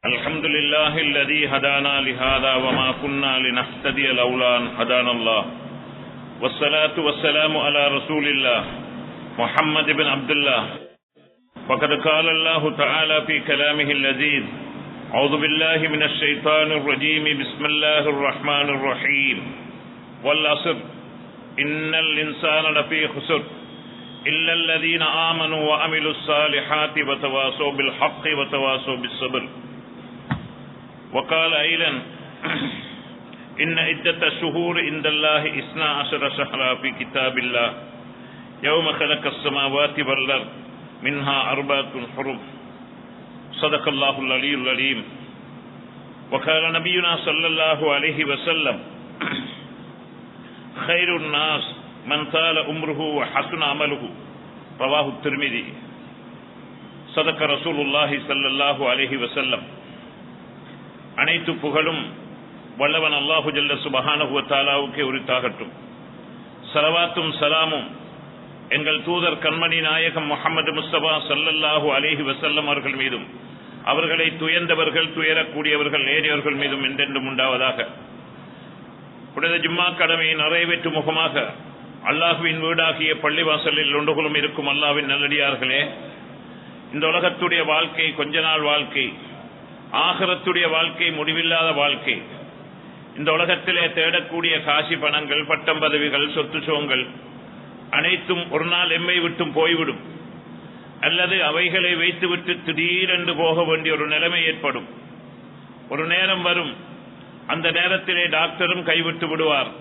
الحمد لله الذي هدانا لهذا وما كنا لنهتدي لولا أن هدانا الله والصلاة والسلام على رسول الله محمد بن عبد الله فقد قال الله تعالى في كلامه اللذيذ أعوذ بالله من الشيطان الرجيم بسم الله الرحمن الرحيم والعصر إن الإنسان لفي خسر إلا الذين آمنوا وعملوا الصالحات وتواصوا بالحق وتواصوا بالصبر وقال أيضا إن عدة الشهور عند الله 12 شهرا في كتاب الله يوم خلق السماوات والأرض منها 4 حرم صدق الله العلي العليم وقال نبينا صلى الله عليه وسلم خير الناس من طال عمره وحسن عمله رواه الترمذي صدق رسول الله صلى الله عليه وسلم. அனைத்து புகழும் வல்லவன் அல்லாஹு ஜல்ல சுப்ஹானஹு வ தஆலாவுக்கே உரித்தாகட்டும். ஸலவாத்தும் ஸலாமும் எங்கள் தூதர் கண்மணி நாயகம் முஹம்மது முஸ்தபா ஸல்லல்லாஹு அலைஹி வஸல்லம் அவர்கள் மீதும் அவர்களை துயர்ந்தவர்கள் துயரக்கூடியவர்கள் நேரியவர்கள் மீதும் என்றென்றும் உண்டாவதாக. புனித ஜும்மா கடமையை நிறைவேற்றும் முகமாக அல்லாஹுவின் வீடாகிய பள்ளிவாசலில் ஒன்றுகளும் இருக்கும் அல்லாஹ்வின் நல்லடியார்களே, இந்த உலகத்துடைய வாழ்க்கை கொஞ்ச நாள் வாழ்க்கை, ஆகிரத்துடைய வாழ்க்கை முடிவில்லாத வாழ்க்கை. இந்த உலகத்திலே தேடக்கூடிய காசி பணங்கள், பட்டம் பதவிகள், சொத்து சோங்கள் அனைத்தும் ஒரு நாள் எம்மை விட்டும் போய்விடும், அல்லது அவைகளை வைத்துவிட்டு திடீரென்று போக வேண்டிய ஒரு நிலைமை ஏற்படும். ஒரு நேரம் வரும், அந்த நேரத்திலே டாக்டரும் கைவிட்டு விடுவார்.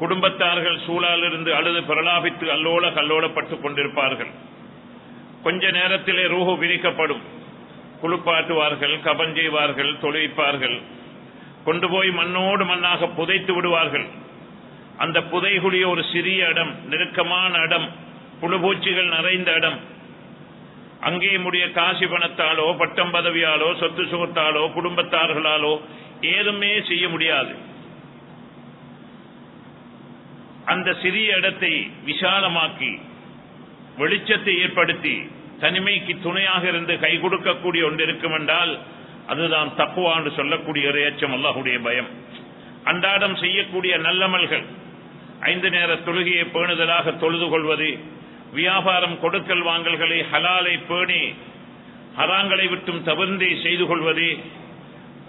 குடும்பத்தார்கள் சூழலிருந்து அழுது பிரலாபித்து அல்லோல கல்லோலப்பட்டுக் கொண்டிருப்பார்கள். கொஞ்ச நேரத்திலே ரூஹு விரிக்கப்படும். குளிப்பாட்டுவார்கள், கபன் செய்வார்கள், தொழுவிப்பார்கள், கொண்டு போய் மண்ணோடு மண்ணாக புதைத்து விடுவார்கள். அந்த புதைகுழிய ஒரு சிறிய இடம், நெருக்கமான இடம், புழுபூச்சிகள் நிறைந்த இடம். அங்கே முடிய காசி பணத்தாலோ பட்டம் பதவியாலோ சொத்து சுகத்தாலோ குடும்பத்தார்களாலோ ஏதுமே செய்ய முடியாது. அந்த சிறிய இடத்தை விசாலமாக்கி வெளிச்சத்தை ஏற்படுத்தி தனிமைக்கு துணையாக இருந்து கை கொடுக்கக்கூடிய ஒன்று இருக்கும் என்றால் அதுதான் தக்வா என்று சொல்லக்கூடிய இறையச்சம், அல்லாஹ்வுடைய பயம். அன்றாடம் செய்யக்கூடிய நல்லமல்கள், 5 நேர தொழுகையை பேணுதலாக தொழுது கொள்வது, வியாபாரம் கொடுக்கல் வாங்கல்களை ஹலாலை பேணி ஹராங்களை விட்டும் தவிர்ந்து செய்து கொள்வது,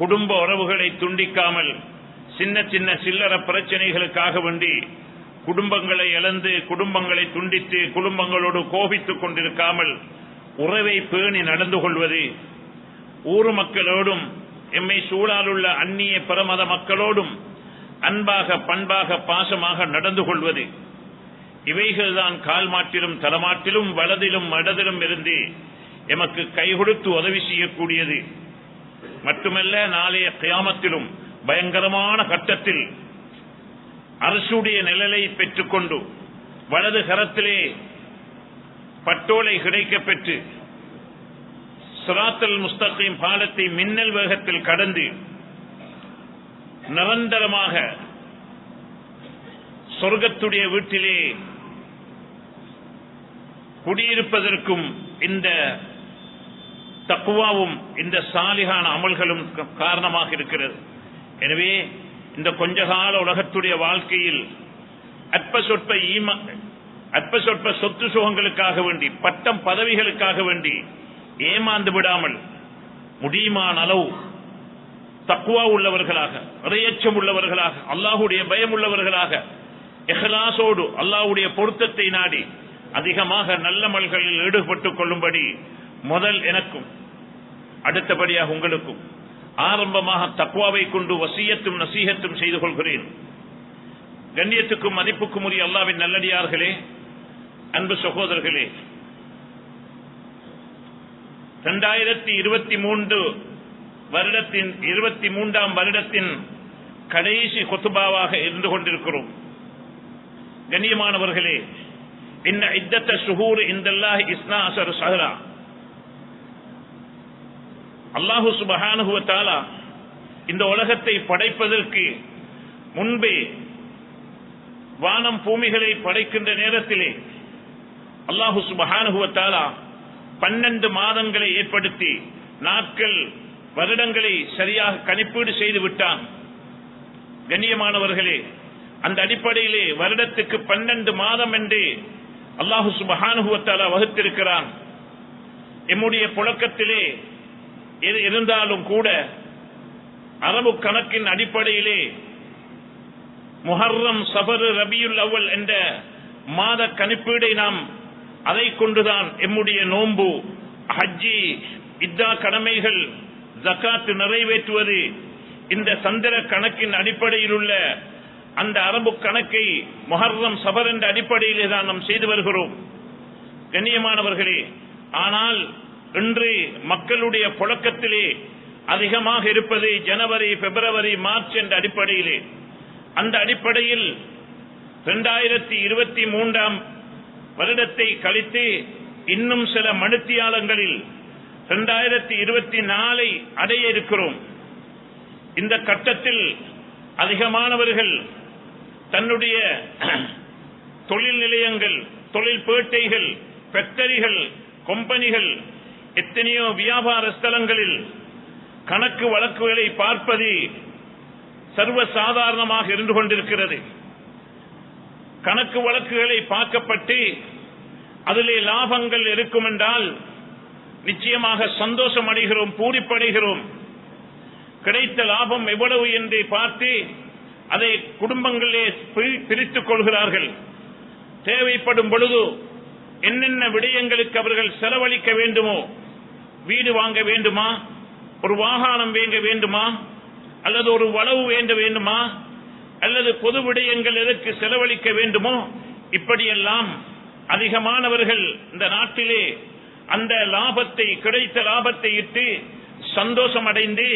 குடும்ப உறவுகளை துண்டிக்காமல் சின்ன சின்ன சில்லற பிரச்சனைகளுக்காக வேண்டி குடும்பங்களை இழந்து குடும்பங்களை துண்டித்து குடும்பங்களோடு கோபித்துக் கொண்டிருக்காமல் உறவை பேணி நடந்து கொள்வது, ஊர் மக்களோடும் எம்மை சூழாலுள்ள அந்நிய பிரமத மக்களோடும் அன்பாக பண்பாக பாசமாக நடந்து கொள்வது, இவைகள்தான் கால் மாட்டிலும் தலமாட்டிலும் வலதிலும் இடதிலும் இருந்து எமக்கு கை கொடுத்து உதவி செய்யக்கூடியது. மட்டுமல்ல, நாளைய கியாமத்திலும் பயங்கரமான கட்டத்தில் அரசுடைய நிழலை பெற்றுக்கொண்டு வலது கரத்திலே பட்டோலை கிடைக்க பெற்று சிராத்தல் முஸ்தகீம் பாலத்தை மின்னல் வேகத்தில் கடந்து நிரந்தரமாக சொர்க்கத்துடைய வீட்டிலே குடியிருப்பதற்கும் இந்த தக்வாவும் இந்த சாலிகான அமல்களும் காரணமாக இருக்கிறது. எனவே இந்த கொஞ்ச கால உலகத்துடைய வாழ்க்கையில் அற்ப சொற்ப சொத்து சுகங்களுக்காக வேண்டி பட்டம் பதவிகளுக்காக வேண்டி ஏமாந்து விடாமல் முடியுமான அளவு தக்வா உள்ளவர்களாக, இறையச்சம் உள்ளவர்களாக, அல்லாஹ்வுடைய பயம் உள்ளவர்களாக, இஹ்லாஸோடு அல்லாஹ்வுடைய பொருத்தத்தை நாடி அதிகமாக நல்லமல்களில் ஈடுபட்டுக் கொள்ளும்படி முதல் எனக்கும் அடுத்தபடியாக உங்களுக்கும் ஆரம்பமாக தக்வாவை கொண்டு வசியத்தும் நசீகத்தும் செய்து கொள்கிறேன். கண்ணியத்துக்கும் மதிப்புக்கும் உரிய அல்லாஹ்வின் நல்லடியார்களே, அன்பு சகோதரர்களே, 2023 வருடத்தின் 23ஆம் வருடத்தின் கடைசி குத்பாவாக இருந்து கொண்டிருக்கிறோம். கண்ணியமானவர்களே, இன்ன இத்தத்த ஷுஹூர் இந்தல்லாஹி 12 ஷஹ்ரா. அல்லாஹு சுப்ஹானஹு வ தஆலா இந்த உலகத்தை படைப்பதற்கு முன்பே வானம் பூமிகளை படைக்கின்ற நேரத்திலே அல்லாஹு சுப்ஹானஹு வ தஆலா 12 மாதங்களை ஏற்படுத்தி நாட்கள் வருடங்களை சரியாக கணிப்பீடு செய்து விட்டான். கண்ணியமானவர்களே, அந்த அடிப்படையிலே வருடத்துக்கு 12 மாதம் என்று அல்லாஹு சுப்ஹானஹு வ தஆலா வகுத்திருக்கிறான். எம்முடைய புழக்கத்திலே இருந்தாலும் கூட அரபு கணக்கின் அடிப்படையிலே முஹர்ரம், சஃபர், ரபியுல் அவ்வல் என்ற மாத கணிப்பீடை நாம் அதை கொண்டுதான் எம்முடைய நோன்பு, ஹஜ்ஜி, இத்தா கடமைகள், ஜகாத் நிறைவேற்றுவது, இந்த சந்திர கணக்கின் அடிப்படையில் உள்ள அந்த அரபு கணக்கை முஹர்ரம், சஃபர் என்ற அடிப்படையிலே தான் நாம் செய்து வருகிறோம். கண்ணியமானவர்களே, ஆனால் இன்று மக்களுடைய புழக்கத்திலே அதிகமாக இருப்பது ஜனவரி, பிப்ரவரி, மார்ச் என்ற அடிப்படையிலே. அந்த அடிப்படையில் 2023 வருடத்தை கழித்து இன்னும் சில மணித்தியாலங்களில் 2024 அடைய இருக்கிறோம். இந்த கட்டத்தில் அதிகமானவர்கள் தன்னுடைய தொழில் நிலையங்கள், தொழில் பேட்டைகள், ஃபேக்டரிகள், கம்பெனிகள், எத்தனையோ வியாபார ஸ்தலங்களில் கணக்கு வழக்குகளை பார்ப்பது சர்வசாதாரணமாக இருந்து கொண்டிருக்கிறது. கணக்கு வழக்குகளை பார்க்கப்பட்டு அதிலே லாபங்கள் இருக்கும் என்றால் நிச்சயமாக சந்தோஷம் அடைகிறோம், பூரிப்படைகிறோம். கிடைத்த லாபம் எவ்வளவு என்று பார்த்து அதை குடும்பங்களே பிரித்துக் கொள்கிறார்கள். தேவைப்படும் பொழுது என்னென்ன விடயங்களுக்கு அவர்கள் செலவழிக்க வேண்டுமோ, வீடு வாங்க வேண்டுமா, ஒரு வாகனம் வாங்க வேண்டுமா, அல்லது ஒரு வளவு வேண்ட வேண்டுமா, அல்லது பொது விடயங்கள் எதற்கு செலவழிக்க வேண்டுமோ, இப்படியெல்லாம் அதிகமானவர்கள் இந்த நாட்டிலே அந்த லாபத்தை, கிடைத்த லாபத்தை இட்டு சந்தோஷம் அடைந்து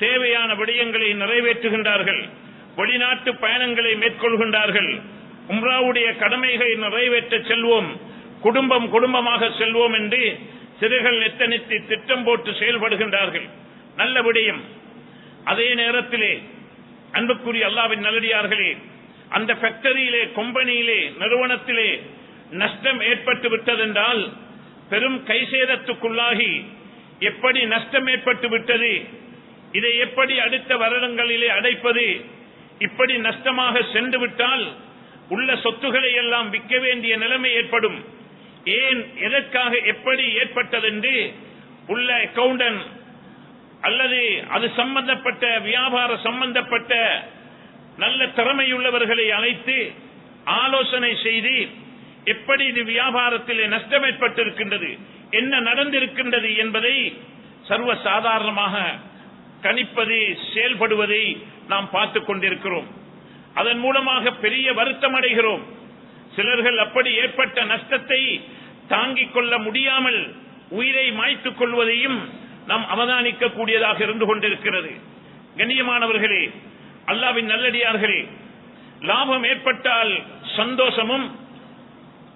தேவையான விடயங்களை நிறைவேற்றுகின்றார்கள். வெளிநாட்டு பயணங்களை மேற்கொள்கின்றார்கள். உம்ராவுடைய கடமைகளை நிறைவேற்ற செல்வோம், குடும்பம் குடும்பமாக செல்வோம் என்று சிறுகள் எத்தனித்து திட்டம் போட்டு செயல்படுகின்றார்கள். நல்ல விடயம். அதே நேரத்திலே அன்புக்குரிய அல்லாஹ்வின் நல்லடியார்களே, அந்த ஃபேக்டரியிலே, கம்பெனியிலே, நிறுவனத்திலே நஷ்டம் ஏற்பட்டு விட்டதென்றால் பெரும் கைசேதத்துக்குள்ளாகி எப்படி நஷ்டம் ஏற்பட்டு விட்டது, இதை எப்படி அடுத்த வருடங்களிலே அடைப்பது, இப்படி நஷ்டமாக சென்று விட்டால் உள்ள சொத்துக்களை எல்லாம் விற்க வேண்டிய நிலைமை ஏற்படும். ஏன், எதற்காக, எப்படி ஏற்பட்டதென்று உள்ள அக்கவுண்டன்ட் அல்லது அது சம்பந்தப்பட்ட வியாபார சம்பந்தப்பட்ட நல்ல திறமையுள்ளவர்களை அழைத்து ஆலோசனை செய்து எப்படி இது வியாபாரத்திலே நஷ்டம் ஏற்பட்டிருக்கின்றது, என்ன நடந்திருக்கின்றது என்பதை சர்வசாதாரணமாக கணிப்பது, செயல்படுவதை நாம் பார்த்துக் கொண்டிருக்கிறோம். அதன் மூலமாக பெரிய வருத்தம் அடைகிறோம். சிலர்கள் அப்படி ஏற்பட்ட நஷ்டத்தை தாங்கிக் கொள்ள முடியாமல் உயிரை மாய்த்துக் கொள்வதையும் நாம் அவதானிக்க கூடியதாக இருந்து கொண்டிருக்கிறது. கண்ணியமானவர்களே, அல்லாஹ்வின் நல்லடியார்களே, லாபம் ஏற்பட்டால் சந்தோஷமும்,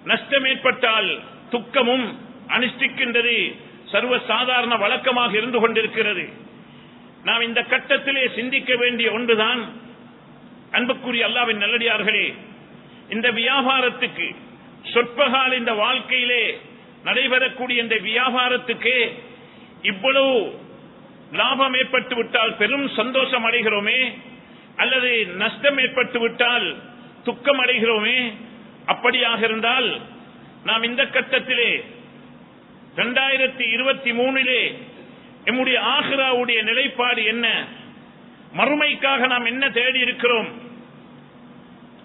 நஷ்டம் ஏற்பட்டால் துக்கமும் அனுஷ்டிக்கின்றது சர்வசாதாரண வழக்கமாக இருந்து கொண்டிருக்கிறது. நாம் இந்த கட்டத்திலே சிந்திக்க வேண்டிய ஒன்றுதான், அன்புக்குரிய அல்லாஹ்வின் நல்லடியார்களே, இந்த வியாபாரத்துக்கு சொற்பகால இந்த வாழ்க்கையிலே நடைபெறக்கூடிய இந்த வியாபாரத்துக்கு இவ்வளவு லாபம் ஏற்பட்டு விட்டால் பெரும் சந்தோஷம் அடைகிறோமே, அல்லது நஷ்டம் ஏற்பட்டு விட்டால் துக்கம் அடைகிறோமே. அப்படியாக இருந்தால் நாம் இந்த கட்டத்திலே 2023 நம்முடைய ஆகிராவுடைய நிலைப்பாடு என்ன, மறுமைக்காக நாம் என்ன தேடி இருக்கிறோம்,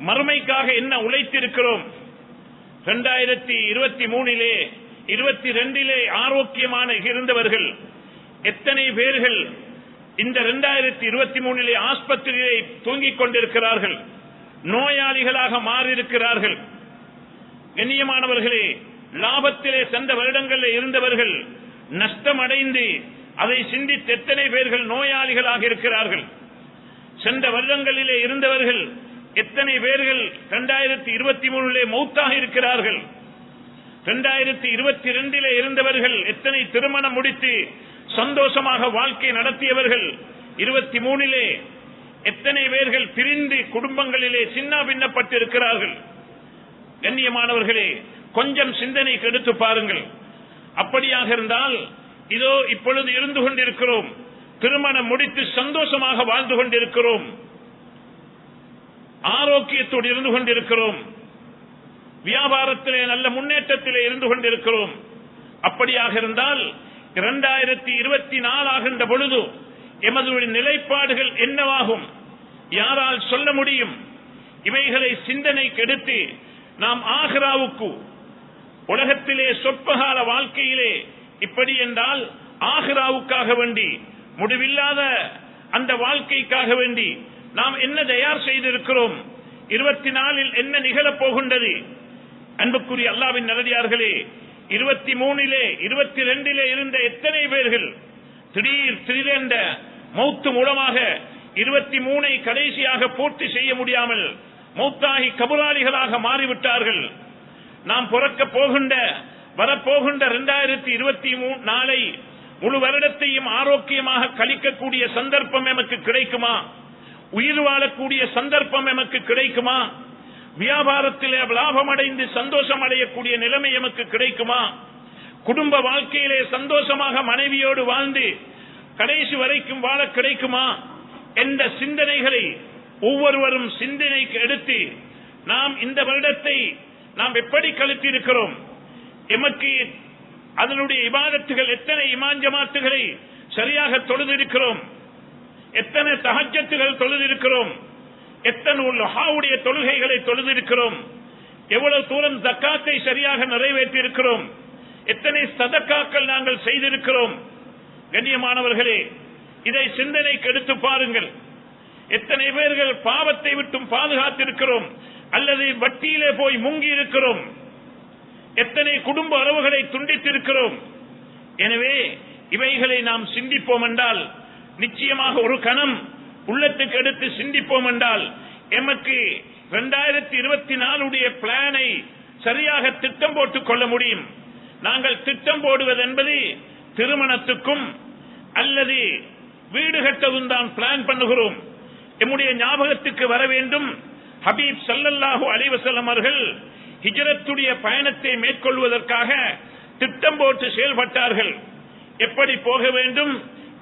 மறுமைக்காக என்ன உழைத்திருக்கிறோம். 2023 22 ஆரோக்கியமான இருந்தவர்கள் எத்தனை பேர்கள் இந்த 2023 ஆஸ்பத்திரியை தூங்கிக் கொண்டிருக்கிறார்கள், நோயாளிகளாக மாறியிருக்கிறார்கள். கண்ணியமானவர்களே, லாபத்திலே சென்ற வருடங்களில் இருந்தவர்கள் நஷ்டம் அடைந்து அதை சிந்தித்து எத்தனை பேர்கள் நோயாளிகளாக இருக்கிறார்கள். சென்ற வருடங்களிலே இருந்தவர்கள் எத்தனை பேர்கள் 2023 மௌத்தாக இருக்கிறார்கள். 2022 இருந்தவர்கள் எத்தனை திருமணம் முடித்து சந்தோஷமாக வாழ்க்கை நடத்தியவர்கள் 23 எத்தனை பேர்கள் பிரிந்து குடும்பங்களிலே சின்ன பின்னப்பட்டிருக்கிறார்கள். கண்ணியமானவர்களே, கொஞ்சம் சிந்தனை கெடுத்து பாருங்கள். அப்படியாக இருந்தால் இதோ இப்பொழுது இருந்து கொண்டிருக்கிறோம், திருமணம் முடித்து சந்தோஷமாக வாழ்ந்து கொண்டிருக்கிறோம், ஆரோக்கியத்தோடு இருந்து கொண்டிருக்கிறோம், வியாபாரத்திலே நல்ல முன்னேற்றத்திலே இருந்து கொண்டிருக்கிறோம். அப்படியாக இருந்தால் 2024 ஆகின்ற பொழுது எமது நிலைப்பாடுகள் என்னவாகும்? யாரால் சொல்ல முடியும்? இவைகளை சிந்தனைக்கு எடுத்து நாம் ஆகிராவுக்கு, உலகத்திலே சொற்பகால வாழ்க்கையிலே இப்படி என்றால் ஆகிராவுக்காக வேண்டி, முடிவில்லாத அந்த வாழ்க்கைக்காக வேண்டி நாம் என்ன தயார் செய்திருக்கிறோம்? 24 என்ன நிகழப் போகின்றது? அன்புக்குரிய அல்லாஹ்வின் நல்லடியார்களே, 23 22 இருந்த எத்தனை பேர்கள் திடீரென்ற மௌத்து மூலமாக 23 கடைசியாக பூர்த்தி செய்ய முடியாமல் மௌத்தாகி கபராளிகளாக மாறிவிட்டார்கள். நாம் பிறக்க போகின்ற வரப்போகின்ற 2024 முழு வருடத்தையும் ஆரோக்கியமாக கழிக்கக்கூடிய சந்தர்ப்பம் எமக்கு கிடைக்குமா? உயிர் வாழக்கூடிய சந்தர்ப்பம் எமக்கு கிடைக்குமா? வியாபாரத்திலே லாபம் அடைந்து சந்தோஷம் அடையக்கூடிய நிலைமை எமக்கு கிடைக்குமா? குடும்ப வாழ்க்கையிலே சந்தோஷமாக மனைவியோடு வாழ்ந்து கடைசி வரைக்கும் வாழ கிடைக்குமா என்ற சிந்தனைகளை ஒவ்வொருவரும் சிந்தனைக்கு எடுத்து நாம் இந்த வருடத்தை நாம் எப்படி கழித்திருக்கிறோம், எமக்கு அதனுடைய இபாதத்துகள் எத்தனை இமாம் ஜமாத்துகளை சரியாக தொழுதிருக்கிறோம், எத்தனை தஹஜ்ஜத்துகள் தொழுதிருக்கிறோம், எத்தனை லுஹாவுடைய தொழுகைகளை தொழுதிருக்கிறோம், எவ்வளவு தூரம் ஜக்காத்தை சரியாக நிறைவேற்றி இருக்கிறோம், எத்தனை சதக்காக்கள் நாங்கள் செய்திருக்கிறோம். கண்ணியமானவர்களே, இதை சிந்தனைக்கு எடுத்து பாருங்கள். எத்தனை பேர்கள் பாவத்தை விட்டும் பாதுகாத்திருக்கிறோம் அல்லது வட்டியிலே போய் முங்கி இருக்கிறோம், எத்தனை குடும்ப உறவுகளை துண்டித்திருக்கிறோம். எனவே இவைகளை நாம் சிந்திப்போம் என்றால், நிச்சயமாக ஒரு கணம் உள்ளத்துக்கு எடுத்து சிந்திப்போம் என்றால், எமக்கு 2024 பிளானை சரியாக திட்டம் போட்டுக் கொள்ள முடியும். நாங்கள் திட்டம் போடுவது என்பது திருமணத்துக்கும் அல்லது வீடு கட்டவும் தான் பிளான் பண்ணுகிறோம். எம்முடைய ஞாபகத்துக்கு வர வேண்டும், ஹபீப் ஸல்லல்லாஹு அலைஹி வஸல்லம் அவர்கள் ஹிஜ்ரத்துடைய பயணத்தை மேற்கொள்வதற்காக திட்டம் போட்டு செயல்பட்டார்கள். எப்படி போக வேண்டும்,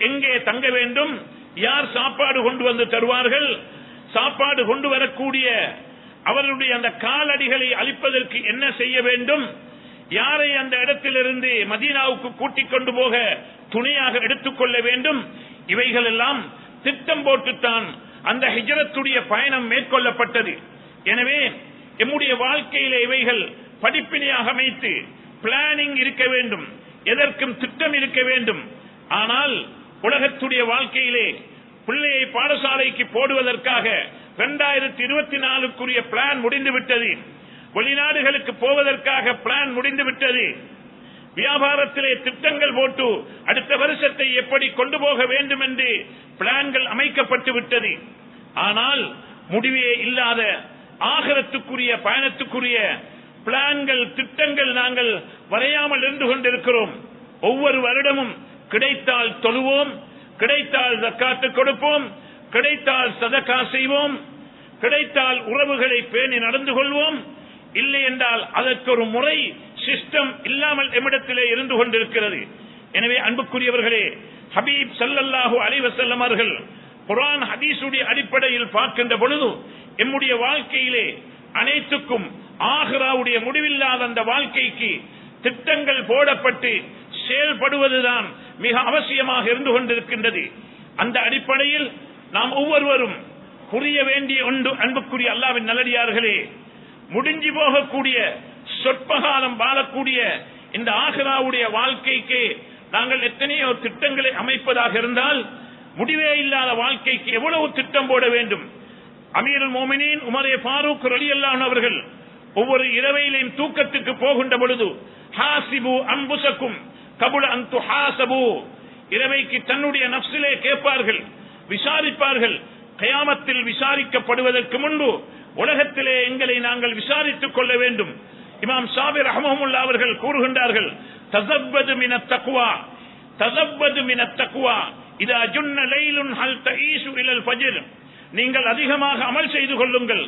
எங்கே தங்க வேண்டும், யார் சாப்பாடு கொண்டு வந்து தருவார்கள், சாப்பாடு கொண்டு வரக்கூடிய அவர்களுடைய அந்த காலடிகளை அழிப்பதற்கு என்ன செய்ய வேண்டும், யாரை அந்த இடத்திலிருந்து மதீனாவுக்கு கூட்டிக் கொண்டு போக துணையாக எடுத்துக்கொள்ள வேண்டும், இவைகள் எல்லாம் திட்டம் போட்டுத்தான் அந்த ஹிஜ்ரத்துடைய பயணம் மேற்கொள்ளப்பட்டது. எனவே எம்முடைய வாழ்க்கையில இவைகள் படிப்பினையாக அமைத்து பிளானிங் இருக்க வேண்டும், எதற்கும் திட்டம் இருக்க வேண்டும். ஆனால் உலகத்துடைய வாழ்க்கையிலே பிள்ளையை பாடசாலைக்கு போடுவதற்காக 2024 பிளான் முடிந்துவிட்டது, வெளிநாடுகளுக்கு போவதற்காக பிளான் முடிந்துவிட்டது, வியாபாரத்திலே திட்டங்கள் போட்டு அடுத்த வருஷத்தை எப்படி கொண்டு போக வேண்டும் என்று பிளான்கள் அமைக்கப்பட்டு விட்டது. ஆனால் முடிவே இல்லாத ஆகிரத்துக்குரிய பயணத்துக்குரிய பிளான்கள் திட்டங்கள் நாங்கள் வரையாமல் இருந்து கொண்டிருக்கிறோம். ஒவ்வொரு வருடமும் கிடைத்தால் தொழுவோம், கிடைத்தால் ஜக்காத்து கொடுப்போம், கிடைத்தால் சதகா செய்வோம், கிடைத்தால் உறவுகளை பேணி நடந்து கொள்வோம், இல்லை என்றால் அதற்கு ஒரு முறை சிஸ்டம் இல்லாமல் எம்மிடத்திலே இருந்து கொண்டிருக்கிறது. எனவே அன்புக்குரியவர்களே, ஹபீப் ஸல்லல்லாஹு அலைஹி வஸல்லம் அவர்கள் குர்ஆன் ஹதீஸுடைய அடிப்படையில் பார்க்கின்ற பொழுது எம்முடைய வாழ்க்கையிலே அனைத்துக்கும் ஆகிராவுடைய முடிவில்லாத அந்த வாழ்க்கைக்கு திட்டங்கள் போடப்பட்டு செயல்படுவதுதான் மிக அவசியமாக இருந்து கொண்டிருக்கின்றது. அந்த அடிப்படையில் நாம் ஒவ்வொருவரும் புரிய வேண்டிய ஒன்று, அன்புக்குரிய அல்லாஹ்வின் நல்லடியார்களே, முடிஞ்சு போகக்கூடிய சொற்பகாலம் வாழக்கூடிய இந்த ஆகிராவுடைய வாழ்க்கைக்கு நாங்கள் எத்தனையோ திட்டங்களை அமைப்பதாக இருந்தால், முடிவே இல்லாத வாழ்க்கைக்கு எவ்வளவு திட்டம் போட வேண்டும். அமீருல் மோமினீன் உமரே ஃபாரூக் ரலியல்லாஹு அன்ஹு அவர்கள் ஒவ்வொரு இரவையிலும் தூக்கத்துக்கு போகின்ற பொழுது ஹாசிபு அன்புசக்கும் கபுல அன் துஹாசபு, இரவைக்கு தன்னுடைய நஃப்ஸிலே கேட்பார்கள், விசாரிப்பார்கள். கியாமத்தில் விசாரிக்கப்படுவதற்கு முன்பு உலகத்திலே எங்களை நாங்கள் விசாரித்துக் கொள்ள வேண்டும். இமாம் ஷாபிர் ரஹ்மஹுல்லாஹ் அவர்கள் கூறுகின்றார்கள், தஸவ்வது மினத் தக்வா, தஸவ்வது மினத் தக்வா இதா ஜுன்ன லைலுன் ஹல் தஈஷு இலல் ஃபஜ்ர். நீங்கள் அதிகமாக அமல் செய்து கொள்ளுங்கள்,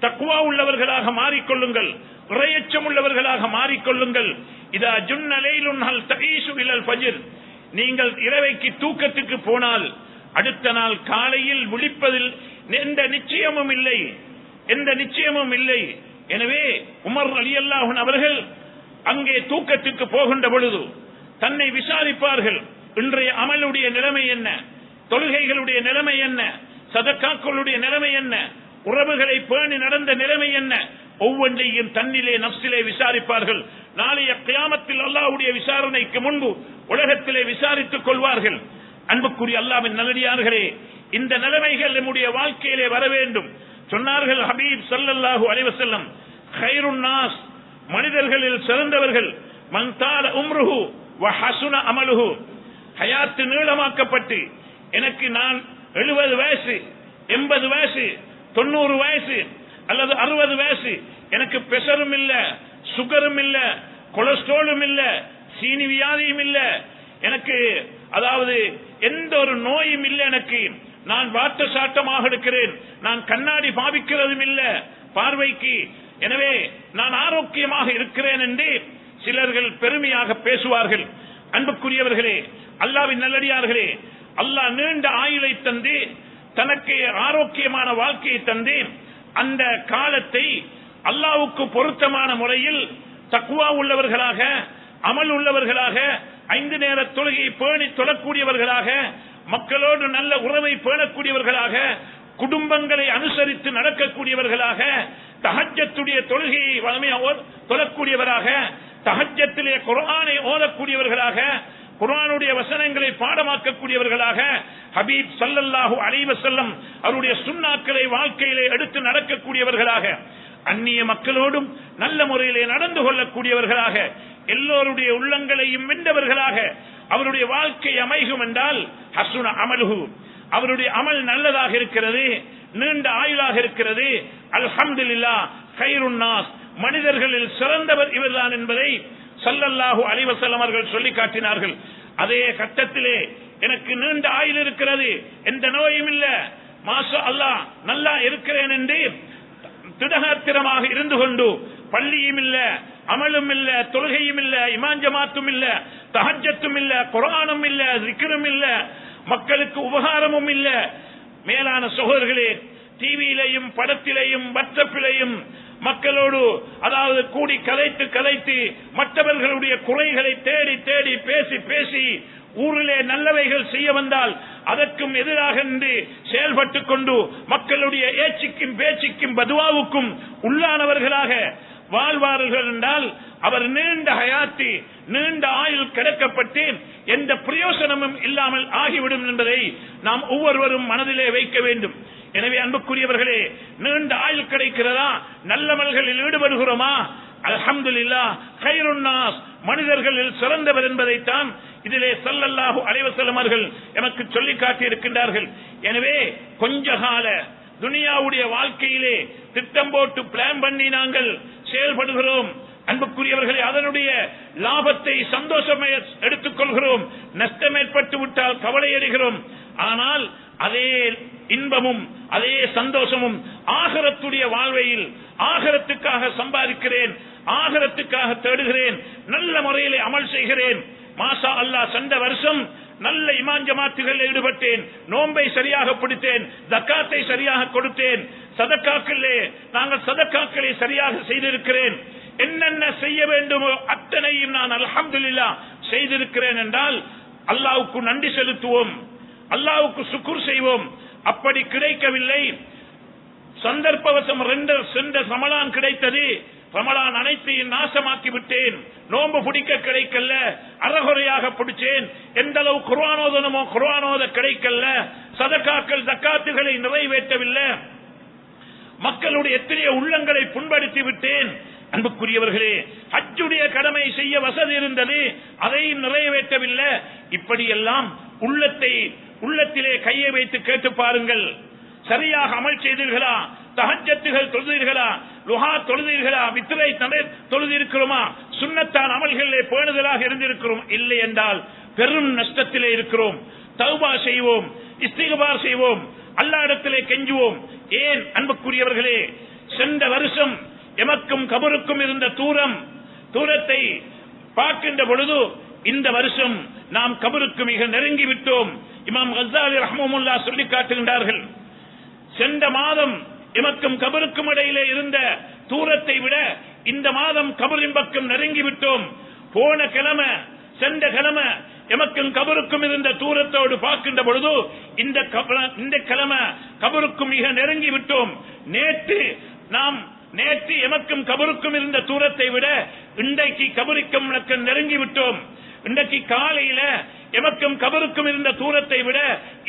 தக்வா உள்ளவர்களாக மாறிக்கொள்ளுங்கள், இறையச்சம் உள்ளவர்களாக மாறிக்கொள்ளுங்கள். இதா ஜுன்ன லைலுன் ஹல் தஈஷு இலல் ஃபஜ்ர், நீங்கள் இரவைக்கு தூக்கத்துக்கு போனால் அடுத்த நாள் காலையில் விழிப்பதில் எந்த நிச்சயமும் இல்லை. எனவே உமர் ரலியல்லாஹு அன்ஹு அவர்கள் அங்கே தூக்கத்துக்கு போகின்ற பொழுது தன்னை விசாரிப்பார்கள். இன்றைய அமலுடைய நிலைமை என்ன, தொழுகைகளுடைய நிலைமை என்ன, சதக்காக்களுடைய நிலைமை என்ன, உறவுகளை பேணி நடந்த நிலைமை என்ன, ஒவ்வொன்றையும் தன்னிலே நப்சிலே விசாரிப்பார்கள். நாளைய கியாமத்தில் அல்லாஹ்வுடைய விசாரணைக்கு முன்பு உலகத்திலே விசாரித்துக் கொள்வார்கள். அன்புக்குரிய அல்லாஹ்வின் நல்லடியார்களே, இந்த நிலைமைகள் நம்முடைய வாழ்க்கையிலே வர வேண்டும். சொன்னார்கள் ஹபீப் ஸல்லல்லாஹு அலைஹி வஸல்லம், கைருன் நாஸ், மனிதர்களில் சிறந்தவர்கள் மன் தால உம்ருஹு வ ஹஸுன அமலுஹு, ஹயாத் நீளமாக்கப்பட்டு எனக்கு நான் 70 வயசு 80 வயசு 90 வயசு அல்லது 60 வயசு, எனக்கு பிரஷரும் இல்ல, சுகரும் இல்ல, கொலஸ்ட்ராலும் இல்ல, சீனி வியாதியும் இல்ல, எனக்கு அதாவது எந்த ஒரு நோயும் இல்லை, எனக்கு நான் வாட்ட சாட்டமாக இருக்கிறேன், நான் கண்ணாடி பாவிக்கிறதும் இல்ல பார்வைக்கு, எனவே நான் ஆரோக்கியமாக இருக்கிறேன் என்று சிலர்கள் பெருமையாக பேசுவார்கள். அன்புக்குரியவர்களே, அல்லாஹ்வின் நல்லடியார்களே, அல்லாஹ் நீண்ட ஆயுளை தந்து தனக்கு ஆரோக்கியமான வாழ்க்கையை தந்து அந்த காலத்தை அல்லாஹ்வுக்கு பொருத்தமான முறையில் தக்வா உள்ளவர்களாக, அமல் உள்ளவர்களாக, 5 நேர தொழுகையை பேணி தொழக்கூடியவர்களாக, மக்களோடு நல்ல உறவை பேணக்கூடியவர்களாக, குடும்பங்களை அனுசரித்து நடக்கக்கூடியவர்களாக, தஹஜ்ஜத்துடைய தொழுகையை வளமையாக தொழக்கூடியவராக, தஹஜ்ஜத்திலே குர்ஆனை ஓதக்கூடியவர்களாக, குர்ஆனுடைய வசனங்களை பாடமாக்கக்கூடியவர்களாக, ஹபீப் ஸல்லல்லாஹு அலைஹி வஸல்லம் அவருடைய சுன்னாக்களை வாழ்க்கையிலே எடுத்து நடக்கக்கூடியவர்களாக, அந்நிய மக்களோடும் நல்ல முறையிலே நடந்து கொள்ளக்கூடியவர்களாக, எல்லோருடைய உள்ளங்களையும் வென்றவர்களாக அவருடைய வாழ்க்கை அமையும் என்றால் ஹஸுன அமலுஹு, அவருடைய அமல் நல்லதாக இருக்கிறது, நீண்ட ஆயுளாக இருக்கிறது. அல்ஹம்துலில்லாஹ், கைருன் நாஸ், மனிதர்களில் சிறந்தவர் இவர்தான் என்பதை ஸல்லல்லாஹு அலைஹி வஸல்லம் அவர்கள் சொல்லி காட்டினார்கள். அதே கட்டத்திலே எனக்கு நீண்ட ஆயுள் இருக்கிறது, எந்த நோயும் இல்ல, மாஷா அல்லாஹ் நல்லா இருக்கிறேன் என்று திடகாத்திரமாக இருந்து கொண்டு பள்ளியும் இல்ல, அமலும் இல்ல, தொழுகையும் இல்ல, இமாம் ஜமாத்தும் இல்ல, தஹஜ்ஜத்தும் இல்ல, குர்ஆனும் இல்ல, ஸிக்ரும் இல்ல, மக்களுக்கு உபகாரமும் இல்ல. மேலான சகோதரர்களே, டிவியிலையும் படத்திலையும் வாட்ஸ்அப்பிலையும் மக்களோடு அதாவது கூடி கலைத்து மற்றவர்களுடைய குறைகளை தேடி தேடி பேசி பேசி ஊரிலே நல்லவைகள் செய்ய வந்தால் அதற்கும் எதிராக நின்று செயல்பட்டுக் கொண்டு மக்களுடைய ஏச்சிக்கும் பேச்சுக்கும் பதுவாவுக்கும் உள்ளானவர்களாக வாழ்வார்கள் என்றால் அவர் நீண்ட ஹயாத்தி, நீண்ட ஆயுள் கிடைக்கப்பட்டு எந்த பிரயோசனமும் இல்லாமல் ஆகிவிடும் என்பதை நாம் ஒவ்வொருவரும் மனதிலே வைக்க வேண்டும். எனவே அன்புக்குரியவர்களே, நீண்ட ஆயுள் கிடைக்கிறதா, நல்லமல்களில் ஈடுபடுகிறோமா? அல்ஹம்துலில்லாஹ், கைருன் நாஸ், மனிதர்களில் சிறந்தவர் என்பதைத்தான் இதிலே ஸல்லல்லாஹு அலைஹி வஸல்லம் அவர்கள் எமக்கு சொல்லி காட்டி இருக்கின்றார்கள். எனவே கொஞ்ச கால துனியாவுடைய வாழ்க்கையிலே திட்டம் போட்டு பிளான் பண்ணி நாங்கள் செயல்படுகிறோம். அன்புக்குரியவர்களே, அதனுடைய லாபத்தை சந்தோஷமே எடுத்துக் கொள்கிறோம், நஷ்டம் ஏற்பட்டு விட்டால் கவலை அடைகிறோம். ஆனால் அதே இன்பமும் அதே சந்தோஷமும் ஆகிரத்துடைய வாழ்வையில் ஆகிரத்துக்காக சம்பாதிக்கிறேன், ஆகிரத்துக்காக தேடுகிறேன், நல்ல முறையிலே அமல் செய்கிறேன். மாஷா அல்லாஹ், சென்ற வருஷம் நல்ல இமாம் ஜமாத்துகளில் ஈடுபட்டேன், நோன்பை சரியாக பிடித்தேன், ஜக்காத்தை சரியாக கொடுத்தேன், சதக்காக்களே நாங்கள் சதக்காக்களை சரியாக செய்திருக்கிறேன், என்னென்ன செய்ய வேண்டுமோ அத்தனையும் நான் அல்ஹம்துலில்லாஹ் செய்திருக்கிறேன் என்றால் அல்லாஹ்வுக்கு நன்றி செலுத்துவோம், அல்லாஹ்வுக்கு சுக்ர் செய்வோம். அப்படி கிடைக்கவில்லை, சந்தர்ப்பவசம் சென்ற ரமலான் கிடைத்தது, ரமலான் அனைத்தையும் நாசமாக்கி விட்டேன், நோன்பு பிடிக்க கிடைக்கல, அறகுறையாக பிடிச்சேன், எந்த அளவு குர்ஆனோதனமோ குர்ஆனோத கிடைக்கல, சதகாக்கள் ஜக்காத்துகளை நிறைவேற்றவில்லை, மக்களுடைய எத்தனையோ உள்ளங்களை புண்படுத்தி விட்டேன். அன்புக்குரியவர்களே, ஹஜ்ஜுடைய கடமை செய்ய வசதி இருந்தது, அதையும் நிறைவேற்றவில்லை. இப்படியெல்லாம் உள்ளத்திலே கையை வைத்து கேட்டு பாருங்கள். சரியாக அமல் செய்தீர்களா? தஹஜ்ஜத்துகள் தொழுதீர்களா? லுஹா தொழுதீர்களா? வித்ரை தொழுதிருக்கிறோமா? சுன்னத்தான் அமல்களிலே பேணுதலாக இருந்திருக்கிறோம்? இல்லை என்றால் பெரும் நஷ்டத்திலே இருக்கிறோம். தௌபா செய்வோம், இஸ்திக்பார் செய்வோம், அல்லாஹ்விடத்திலே கெஞ்சுவோம். ஏன் அன்புக்குரியவர்களே, சென்ற வருஷம் எமக்கும் கபருக்கும் இருந்த தூரத்தை பார்க்கின்ற பொழுது இந்த வருஷம் நாம் கபருக்கு மிக நெருங்கி விட்டோம். இமாம் கஸ்ஸாலி ரஹ்மத்துல்லாஹி சொல்லி காட்டுகின்றார்கள், சென்ற மாதம் எமக்கும் கபருக்கும் இடையிலே இருந்த தூரத்தை விட இந்த மாதம் கபரின் பக்கம் நெருங்கி விட்டோம். போன கிழமை சென்ற கிழமை எமக்கும் கபருக்கும் இருந்த தூரத்தோடு பார்க்கின்ற பொழுது இந்த கிழமை கபருக்கும் மிக நெருங்கி விட்டோம். நேற்று எமக்கும் கபருக்கும் இருந்த தூரத்தை விட இன்றைக்கு கபருக்கும் நெருங்கி விட்டோம். இன்றைக்கு காலையில எமக்கும் கபருக்கும் இருந்த தூரத்தை விட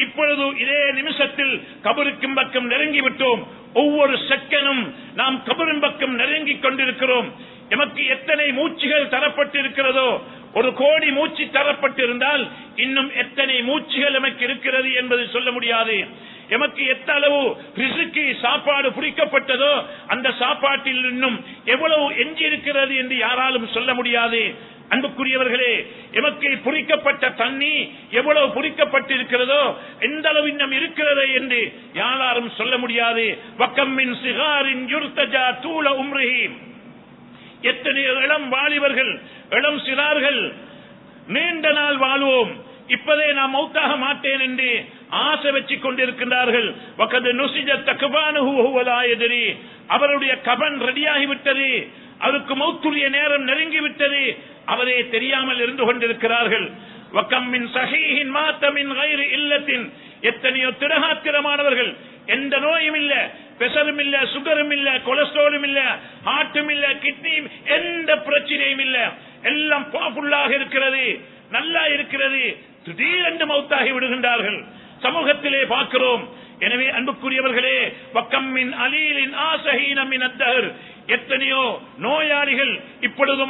இப்பொழுது இதே நிமிஷத்தில் கபருக்கும் பக்கம் நெருங்கி விட்டோம். ஒவ்வொரு செகண்டும் நாம் கபரின் பக்கம் நெருங்கிக் கொண்டிருக்கிறோம். எமக்கு எத்தனை மூச்சுகள் தரப்பட்டிருக்கிறதோ, 1 கோடி மூச்சு தரப்பட்டிருந்தால் இன்னும் எத்தனை மூச்சுகள் எமக்கு இருக்கிறது என்பது சொல்ல முடியாது. எமக்கு எத்தளவு ரிஸ்கி சாப்பாடு புரிக்கப்பட்டதோ அந்த சாப்பாட்டில் இன்னும் எவ்வளவு எஞ்சி இருக்கிறது என்று யாராலும் சொல்ல முடியாது. அன்புக்குரியவர்களே, எமக்கு புரிக்கப்பட்ட தண்ணி எவ்வளவு புரிக்கப்பட்டிருக்கிறதோ எந்த அளவு இன்னும் இருக்கிறது என்று யாராலும் சொல்ல முடியாது. வக்கம்மின் சிகாரின் யுர்தஜா தூல உம்ரிஹி, எத்தனை இளம் வாலிபர்கள் இளம் சிறார்கள் நீண்ட நாள் வாழ்வோம், இப்பதே நான் மௌத்தாக மாட்டேன் என்று ஆசை வச்சுக் கொண்டிருக்கின்றார்கள். அவருடைய கபன் ரெடியாகிவிட்டது, அவருக்கு மௌத்துடைய நேரம் நெருங்கிவிட்டது, அவரே தெரியாமல் இருந்து கொண்டிருக்கிறார்கள். எத்தனையோ திடகாத்திரமானவர்கள், எந்த நோயும் இல்ல, பிரஷரும் இல்ல, சுகரும் இல்ல, கொலஸ்ட்ராலும் இல்ல, ஹார்ட்டும் இல்ல, கிட்னியும் எந்த பிரச்சனையும் இல்ல, எல்லாம் பவர்ஃபுல்லாக இருக்கிறது, நல்லா இருக்கிறது, திடீரென்று மௌத்தாகி விடுகின்றார்கள். சமூகத்திலே பார்க்கிறோம். எனவே அன்புக்குரியவர்களே, வக்கம்மின் அலீலின் ஆசஹீன மின் அத்தஹர், எத்தனையோ நோயாளிகள் இப்பொழுது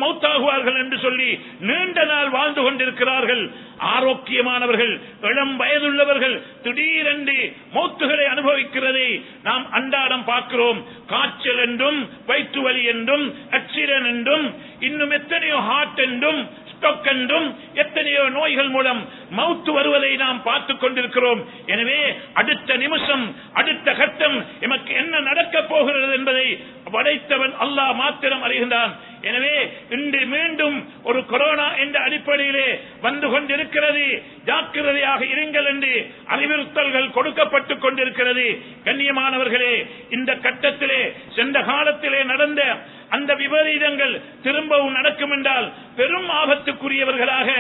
மௌத்தாகுவார்கள் என்று சொல்லி நீண்ட நாள் வாழ்ந்து கொண்டிருக்கிறார்கள். ஆரோக்கியமானவர்கள், இளம் வயதுள்ளவர்கள் திடீரென்று மௌத்துகளை அனுபவிக்கிறதை நாம் அன்றாடம் பார்க்கிறோம். காய்ச்சல் என்றும், வயிற்று வலி என்றும், ஆக்சிடென்ட் என்றும், இன்னும் எத்தனையோ ஹார்ட் என்றும், ஸ்ட்ரோக் என்றும் எத்தனையோ நோய்கள் மூலம் மௌத்து வருவதை நாம் பார்த்துக் கொண்டிருக்கிறோம். எனவே அடுத்த நிமிஷம், அடுத்த கட்டம் எமக்கு என்ன நடக்கப் போகிறது என்பதை படைத்தவன் அல்லாஹ் மாத்திரம் அறிகின்றான். எனவே இன்று மீண்டும் ஒரு கொரோனா என்ற அடிப்படையிலே வந்து கொண்டிருக்கிறது. ஜாக்கிரதையாக இருங்கள் என்று அறிவுறுத்தல்கள் கொடுக்கப்பட்டுக் கொண்டிருக்கிறது. கண்ணியமானவர்களே, இந்த கட்டத்திலே சென்ற காலத்திலே நடந்த அந்த விபரீதங்கள் திரும்பவும் நடக்கும் என்றால் பெரும் ஆபத்துக்குரியவர்களாக,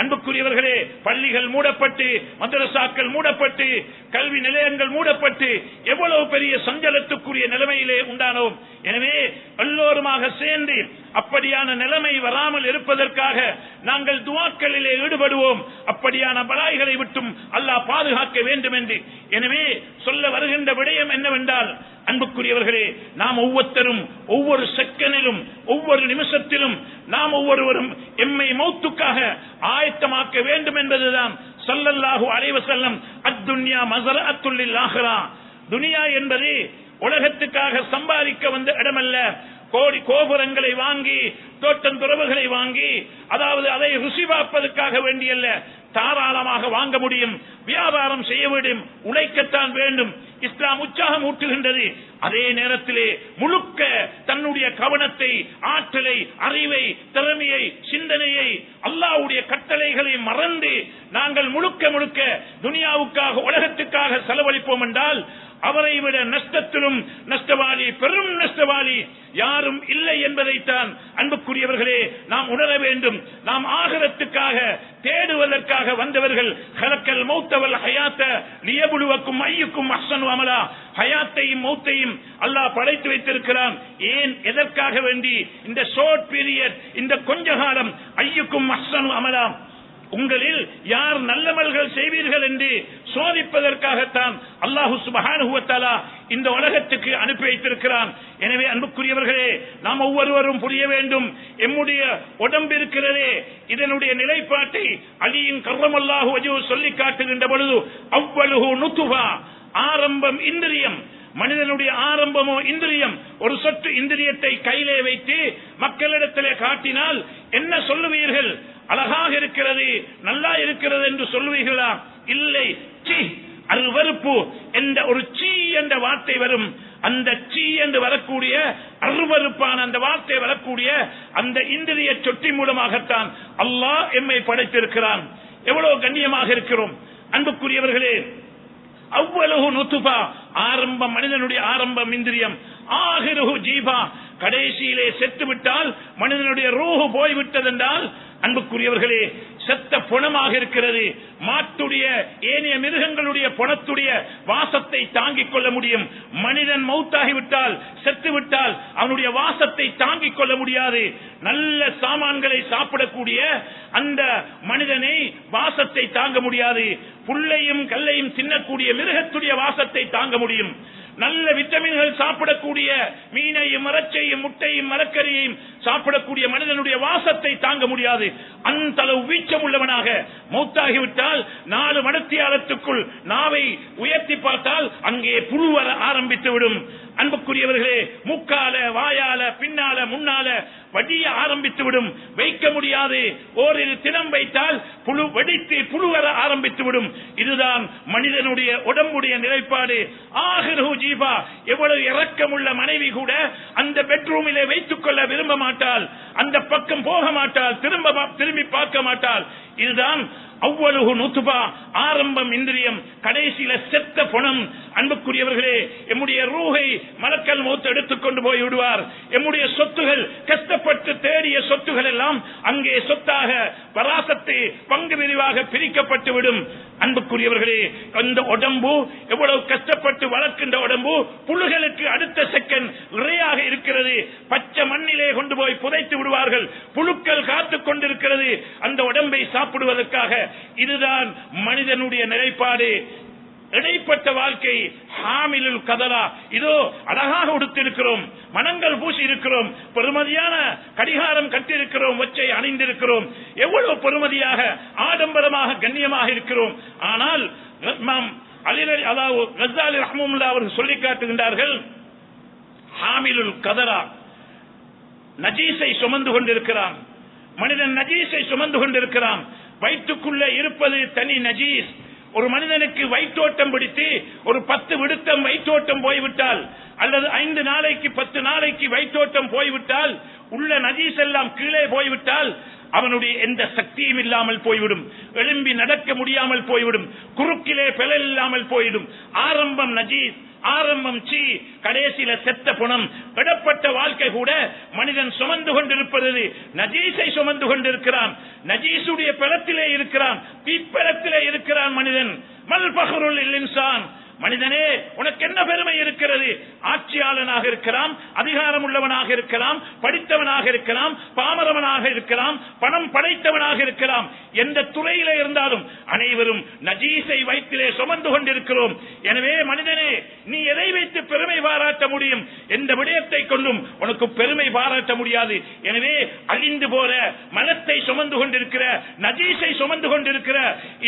அன்புக்குரியவர்களே, பள்ளிகள் மூடப்பட்டு, மதரசாக்கள் மூடப்பட்டு, கல்வி நிலையங்கள் மூடப்பட்டு எவ்வளவு பெரிய சஞ்சலத்துக்குரிய நிலைமையிலே உண்டானோம். எனவே எல்லோருமாக சேர்ந்து அப்படியான நிலைமை வராமல் இருப்பதற்காக நாங்கள் துஆக்களிலே ஈடுபடுவோம். அப்படியான பலாய்களை விட்டும் அல்லாஹ் பாதுகாக்க வேண்டும் என்று. எனவே சொல்ல வருகின்ற விடயம் என்னவென்றால், அன்புக்குரியவர்களே, நாம் ஒவ்வொருத்தரும் ஒவ்வொரு செகண்டிலும், ஒவ்வொரு நிமிஷத்திலும் நாம் ஒவ்வொருவரும் எம்மை மௌத்துக்காக ஆயத்தமாக்க வேண்டும் என்பதுதான் ஸல்லல்லாஹு அலைஹி வஸல்லம் அத்துன்யா மஸரஅத்துல் லில் ஆখিরা, துனியா என்பது உலகத்துக்காக சம்பாதிக்க வந்த இடமல்ல. கோடி கோபுரங்களை வாங்கி, தோட்டம் துறவுகளை வாங்கி, அதாவது அதை ருசி பார்ப்பதற்காக வேண்டியல்ல, தாராளமாக வாங்க முடியும், வியாபாரம் செய்ய வேண்டும், உழைக்கத்தான் வேண்டும். இஸ்லாம் உற்சாகம் ஊட்டுகின்றது. அதே நேரத்திலே முழுக்க தன்னுடைய கவனத்தை, ஆற்றலை, அறிவை, திறமையை, சிந்தனையை, அல்லாஹ்வுடைய கட்டளைகளை மறந்து நாங்கள் முழுக்க முழுக்க துனியாவுக்காக, உலகத்துக்காக செலவழிப்போம் என்றால் அவரை விட நஷ்டத்திலும் நஷ்டவாளி, பெரும் நஷ்டவாளி யாரும் இல்லை என்பதைத்தான் அன்புக்குரியவர்களே நாம் உணர வேண்டும். நாம் ஆகிரத்துக்காக தேடுவதற்காக வந்தவர்கள். ஹலக்கல் மௌத்தவல் ஹயாத்த லியபுலுவக்கும் ஐயுக்கும் அஹ்ஸனு அமலா, ஹயாத்தையும் மௌத்தையும் அல்லாஹ் படைத்து வைத்திருக்கிறான். ஏன், எதற்காக வேண்டி? இந்த ஷார்ட் பீரியட், இந்த கொஞ்ச காலம், ஐயுக்கும் அஹ்ஸனு அமலா, உங்களில் யார் நல்லமல்கள் செய்வீர்கள் என்று சோதிப்பதற்காகத்தான் அல்லாஹ் சுப்ஹானஹு வ தஆலா இந்த உலகத்துக்கு அனுப்பி வைத்திருக்கிறான். எனவே அன்புக்குரியவர்களே, நாம் ஒவ்வொருவரும் புரிய வேண்டும். எம்முடைய உடம்பு இருக்கிறதே, இதனுடைய நிலைப்பாட்டை அலியின் கர்ரமல்லாஹு வஜ்ஹு சொல்லி காட்டுகின்ற பொழுது, அவ்வலுஹு நுத்ஃபா, ஆரம்பம் இந்திரியம், மனிதனுடைய ஆரம்பமோ இந்திரியம். ஒரு சொட்டு இந்திரியத்தை கையிலே வைத்து மக்களிடத்திலே காட்டினால் என்ன சொல்லுவீர்கள்? அழகாக இருக்கிறது, நல்லா இருக்கிறது என்று சொல்லுவீர்களா? இல்லை, சீ, அருவருப்பு என்ற ஒரு சீ என்ற வார்த்தை வரும். அந்த சீ என்று வரக்கூடிய அருவருப்பான அந்த வார்த்தை வரக்கூடிய அந்த இந்திரிய சொட்டி மூலமாகத்தான் அல்லாஹ் எம்மை படைத்திருக்கிறான். எவ்வளவு கண்ணியமாக இருக்கிறோம் அன்புக்குரியவர்களே. அவ்வளவு நுத்துபா ஆரம்பம், மனிதனுடைய ஆரம்பம் இந்திரியம். ஆகிருஹு ஜீபா, கடைசியிலே செத்து விட்டால் மனிதனுடைய ரூஹு போய்விட்டதென்றால் அன்புக்குரியவர்களே செத்த பொணமாக இருக்கிறது. மாட்டுடைய ஏனைய மிருகங்களுடைய பொணத்துடைய வாசத்தை தாங்கிக் கொள்ள முடியும். மனிதன் மௌத்தாகிவிட்டால், செத்து விட்டால் அவனுடைய வாசத்தை தாங்கிக் கொள்ள முடியாது. நல்ல சாமான்களை சாப்பிடக்கூடிய அந்த மனிதனை வாசத்தை தாங்க முடியாது. புல்லையும் கல்லையும் தின்னக்கூடிய மிருகத்துடைய வாசத்தை தாங்க முடியும். நல்ல விட்டமின்கள் சாப்பிடக்கூடிய மீனையும் மரச்சையும் முட்டையும் மரக்கறியையும் சாப்பிடக்கூடிய மனிதனுடைய வாசத்தை தாங்க முடியாது. அந்த அளவு வீச்சம் உள்ளவனாக மௌத்தாகிவிட்டால் 4 மணித்தியாலத்துக்குள் நாவை உயர்த்தி பார்த்தால் அங்கே புழு வர ஆரம்பித்துவிடும். அன்புக்குரியவர்களே, மூக்கால, வாயால, பின்னால, முன்னால வடிய ஆரம்பித்துவிடும். வைக்க முடியாது. ஓரிரு தினம் வைத்தால் புழு வெடித்து புழு வர ஆரம்பித்துவிடும். இதுதான் மனிதனுடைய உடம்புடைய நிலைப்பாடு. ஆகிரு ஜீபா, எவ்வளவு இரக்கமுள்ள மனைவி கூட அந்த பெட்ரூமிலே வைத்துக் கொள்ள விரும்ப மாட்டாள். அந்த பக்கம் போக மாட்டாள், திரும்பி பார்க்க மாட்டாள். இதுதான் அவ்வளவு நுத்துபா, ஆரம்பம் இந்திரியம், கடைசியில செத்த பொணம். அன்புக்குரியவர்களே, எம்முடைய ரூஹை மலக்கல் மௌத் எடுத்துக்கொண்டு போய் விடுவார். எம்முடைய சொத்துகள், கஷ்டப்பட்டு தேடிய சொத்துகள் எல்லாம் அங்கே சொத்தாக வராசத்து பங்கு விரிவாக பிரிக்கப்பட்டு விடும். அன்புக்குரியவர்களே, அந்த உடம்பு எவ்வளவு கஷ்டப்பட்டு வளர்க்கின்ற உடம்பு புழுகளுக்கு அடுத்த செகண்ட் இறையாக இருக்கிறது. பச்சை மண்ணிலே கொண்டு போய் புதைத்து விடுவார்கள். புழுக்கள் காத்துக் கொண்டிருக்கிறது அந்த உடம்பை சாப்பிடுவதற்காக. இதுதான் மனிதனுடைய நிலைப்பாடு. இடைப்பட்ட வாழ்க்கை, ஹாமிலுல் கதரா. இதோ அழகாக உடுத்திருக்கிறோம், மனங்கள் பூசி இருக்கிறோம், பெருமதியான கடிகாரம் கட்டிருக்கிறோம், ஒச்சை அணிந்திருக்கிறோம், எவ்வளவு பெருமதியாக ஆடம்பரமாக கண்ணியமாக இருக்கிறோம். ஆனால் கஸ்ஸாலி ரஹ்மத்துல்லாஹி அவர்கள் சொல்லி காட்டுகின்றார்கள், ஹாமிலுல் கதரா, நஜீஸை சுமந்து கொண்டிருக்கிறான் மனிதன். நஜீஸை சுமந்து கொண்டிருக்கிறான். வயிற்றுக்குள்ள இருப்பது தனி நஜீஸ். ஒரு மனிதனுக்கு வயிற்றோட்டம் பிடித்து ஒரு 10 விடுத்தம் வயிற்றோட்டம் போய்விட்டால், அல்லது 5 நாளைக்கு 10 நாளைக்கு வயிற்றோட்டம் போய்விட்டால், உள்ள நஜீஸ் எல்லாம் கீழே போய்விட்டால் அவனுடைய எந்த சக்தியும் இல்லாமல் போய்விடும். எழும்பி நடக்க முடியாமல் போய்விடும். குறுக்கிலே பிழல் இல்லாமல் போய்விடும். ஆரம்பம் நஜீஸ், ஆரம்பம் சீ, கடைசியில செத்த புணம். விடப்பட்ட வாழ்க்கை கூட மனிதன் சுமந்து கொண்டிருப்பது நஜீஸை சுமந்து கொண்டிருக்கிறான். நஜீசுடைய பிளத்திலே இருக்கிறான், தீப்பலத்திலே இருக்கிறான் மனிதன். மல் பஹ்ருல் இன்சான், மனிதனே உனக்கு என்ன பெருமை இருக்கிறது? ஆட்சியாளனாக இருக்கலாம், அதிகாரம் உள்ளவனாக இருக்கலாம், படித்தவனாக இருக்கலாம், பாமரவனாக இருக்கலாம், பணம் படைத்தவனாக இருக்கலாம், எந்த துறையிலே இருந்தாலும் அனைவரும் நஜீஸை வயிற்றிலே சுமந்து கொண்டிருக்கிறோம். எனவே மனிதனே, நீ எதை வைத்து பெருமை பாராட்ட முடியும்? எந்த விடயத்தை கொண்டும் உனக்கு பெருமை பாராட்ட முடியாது. எனவே அழிந்து போற மனத்தை சுமந்து கொண்டிருக்கிற, நஜீஸை சுமந்து கொண்டிருக்கிற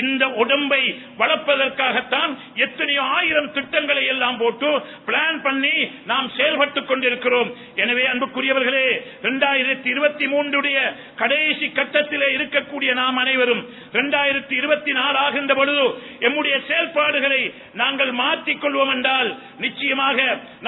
இந்த உடம்பை வளர்ப்பதற்காகத்தான் எத்தனையோ 1000 திட்டங்களை எல்லாம் போட்டு பிளான் பண்ணி நாம் செயல்பட்டுக் கொண்டிருக்கிறோம். எனவே அன்புக்குரியவர்களே, 2023 கடைசி கட்டத்திலே இருக்கக்கூடிய நாம் அனைவரும் 2024 ஆகின்ற பொழுது எம்முடைய செயல்பாடுகளை நாங்கள் மாற்றிக் கொள்வோம் என்றால், நிச்சயமாக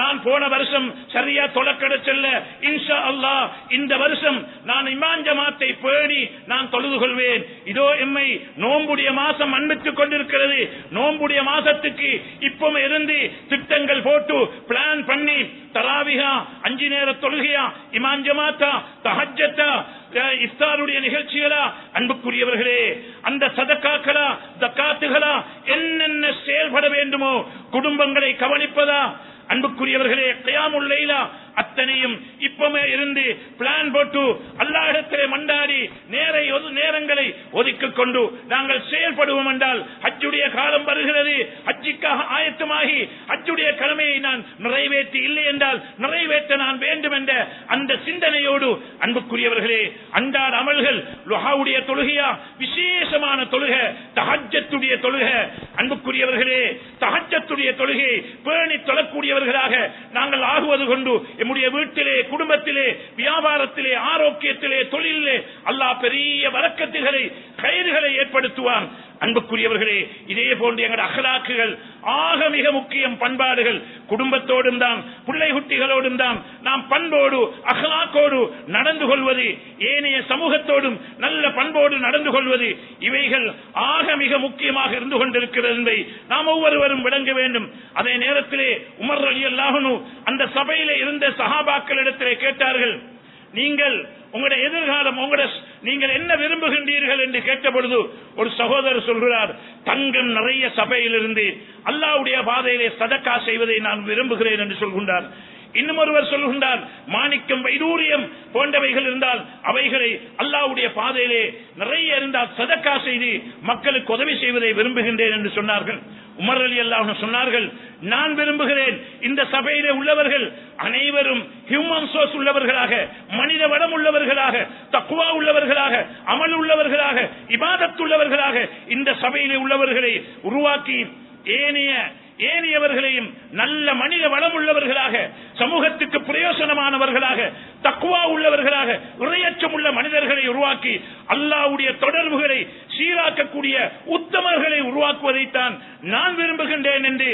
நான் போன வருஷம் சரியா தொழக்கட செல்ல இன்ஷா அல்லாஹ் இந்த வருஷம் நான் இமாம் ஜமாத்தை பேணி நான் தொழுது கொள்வேன். இதோ எம்மை நோம்புடைய மாசம் அன்பித்துக் கொண்டிருக்கிறது. நோம்புடைய மாசத்துக்கு இப்பவும் இருந்து திட்டங்கள் போட்டு பிளான் பண்ணி தராவிஹா 5 நேர தொழுகையா, இமாம் ஜமாத்தா, தஹஜ்ஜத்தா, இஃப்தாருடைய நிகழ்ச்சிகளா, அன்புக்குரியவர்களே அந்த சதகாக்களா, ஜகாத்துகளா, என்னென்ன செயல்பட வேண்டுமோ, குடும்பங்களை கவனிப்பதா, அன்புக்குரியவர்களே கியாமுல் லைலா, அத்தனையும் இப்பமே இருந்து பிளான் போட்டு அல்லாஹ்விடத்திலே மண்டாடி நேரங்களை ஒதுக்கிக் கொண்டு நாங்கள் செயல்படுவோம் என்றால், ஹஜ்ஜுடைய காலம் வருகிறது, ஹஜ்ஜுக்காக ஆயத்தமாகி ஹஜ்ஜுடைய கடமையை நான் நிறைவேற்றி இல்லை என்றால் நிறைவேற்ற நான் வேண்டும் என்ற அந்த சிந்தனையோடு அன்புக்குரியவர்களே, அன்றாட அமல்கள், லுஹாவுடைய தொழுகையா, விசேஷமான தொழுகை, தஹஜ்ஜத்துடைய தொழுகை. அன்புக்குரியவர்களே, தஹஜ்ஜத்துடைய தொழுகை பேணி தொழக்கூடியவர்களாக நாங்கள் ஆகுவது கொண்டு நம்முடைய வீட்டிலே, குடும்பத்திலே, வியாபாரத்திலே, ஆரோக்கியத்திலே, தொழிலே அல்லாஹ் பெரிய வரக்கத்துகளை, கயிறுகளை ஏற்படுத்துவான். அன்புக்குரியவர்களே, இதே போன்று எங்கள் அகலாக்குகள் ஆக மிக முக்கியம். பண்பாடுகள் குடும்பத்தோடும் தான், பிள்ளை குட்டிகளோடும் தான் நாம் பண்போடு அகலாக்கோடு நடந்து கொள்வது, ஏனைய சமூகத்தோடும் நல்ல பண்போடு நடந்து கொள்வது, இவைகள் ஆக மிக முக்கியமாக இருந்து கொண்டிருக்கிறது என்பதை நாம் ஒவ்வொருவரும் விளங்க வேண்டும். அதே நேரத்திலே உமர் ரலியல்லாஹு அன்ஹு அந்த சபையிலே இருந்த சஹாபாக்களிடத்திலே கேட்டார்கள், நீங்கள் உங்களுடைய எதிர்காலம், நீங்கள் என்ன விரும்புகின்றீர்கள் என்று கேட்ட பொழுது ஒரு சகோதரர் சொல்கிறார், தங்கம் நிறைய சபையிலிருந்து அல்லாஹ்வுடைய பாதையிலே சதக்கா செய்வதை நான் விரும்புகிறேன் என்று சொல்கின்றார். இன்னும் ஒருவர் சொல்கின்றார், மாணிக்கம் வைடூரியம் போன்றவைகள் இருந்தால் அவைகளை அல்லாஹ்வுடைய பாதையிலே நிறைய இருந்தால் சதக்கா செய்து மக்களுக்கு உதவி செய்வதை விரும்புகின்றேன் என்று சொன்னார்கள். உமர் ரலியல்லாஹு அன்ஹு சொன்னார்கள், நான் விரும்புகிறேன் இந்த சபையிலே உள்ளவர்கள் அனைவரும் ஹியூமன் சோர்ஸ் உள்ளவர்களாக, மனித வளம் உள்ளவர்களாக, தக்வா உள்ளவர்களாக, அமல் உள்ளவர்களாக, இபாதத் உள்ளவர்களாக இந்த சபையிலே உள்ளவர்களை உருவாக்கி ஏனையவர்களையும் நல்ல மனித வளம் உள்ளவர்களாக, சமூகத்துக்கு பிரயோசனமானவர்களாக, தக்வா உள்ளவர்களாக, இறையச்சம் உள்ள மனிதர்களை உருவாக்கி அல்லாஹ்வுடைய தொடர்புகளை சீராக்கக்கூடிய உத்தமர்களை உருவாக்குவதைத்தான் நான் விரும்புகின்றேன் என்று